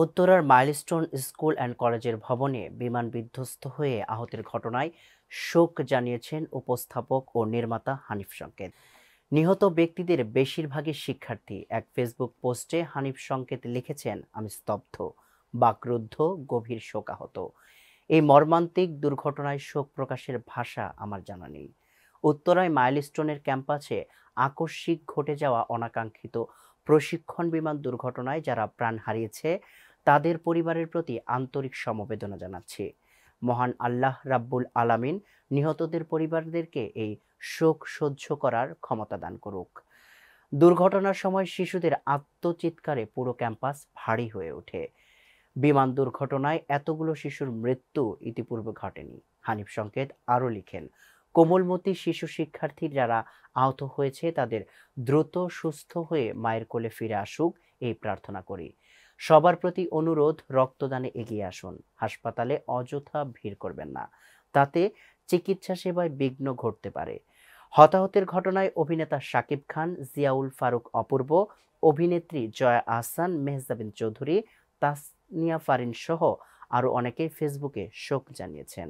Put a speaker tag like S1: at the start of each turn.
S1: উত্তরার milestone school and কলেজের ভবনে বিমান বিধ্বস্ত হয়ে আহতের ঘটনায় শোক জানিয়েছেন উপস্থাপক ও নির্মাতা হানিফ সংকেত। নিহত ব্যক্তিদের বেশিরভাগই শিক্ষার্থী। এক ফেসবুক পোস্টে হানিফ সংকেত লিখেছেন, আমি স্তব্ধ, বাকরুদ্ধ, গভীর শোকাহত। এই মর্মান্তিক দুর্ঘটনায় শোক প্রকাশের ভাষা আমার জানা নেই। উত্তরায় মাইলস্টোনের ক্যাম্পাসে আকস্মিক ঘটে যাওয়া অনাকাঙ্ক্ষিত প্রশিক্ষণ বিমান দুর্ঘটনায় যারা প্রাণ হারিয়েছে তাদের পরিবারের প্রতি আন্তরিক সমবেদনা জানাচ্ছি। মহান আল্লাহ রাব্বুল আলামিন নিহতদের পরিবারদেরকে এই শোক সহ্য করার ক্ষমতা দান করুক। দুর্ঘটনার সময় শিশুদের আত্মচিৎকারে পুরো ক্যাম্পাস ভারী হয়ে ওঠে। বিমান দুর্ঘটনায় এতগুলো শিশুর মৃত্যু ইতিপূর্বে ঘটেনি। হানিফ সংকেত আরও লিখেন, কোমলমতি শিশু শিক্ষার্থী যারা আহত হয়েছে তাদের দ্রুত সুস্থ হয়ে মায়ের কোলে ফিরে আসুক এই প্রার্থনা করি। সবার প্রতি অনুরোধ, রক্তদানে এগিয়ে আসুন। হাসপাতালে অযথা ভিড় করবেন না, তাতে চিকিৎসা সেবায় বিঘ্ন ঘটতে পারে। হতাহতের ঘটনায় অভিনেতা শাকিব খান, জিয়াউল ফারুক অপূর্ব, অভিনেত্রী জয়া আহসান, মেহজাবিন চৌধুরী, তাসনিয়া ফারিন সহ আরও অনেকে ফেসবুকে শোক জানিয়েছেন।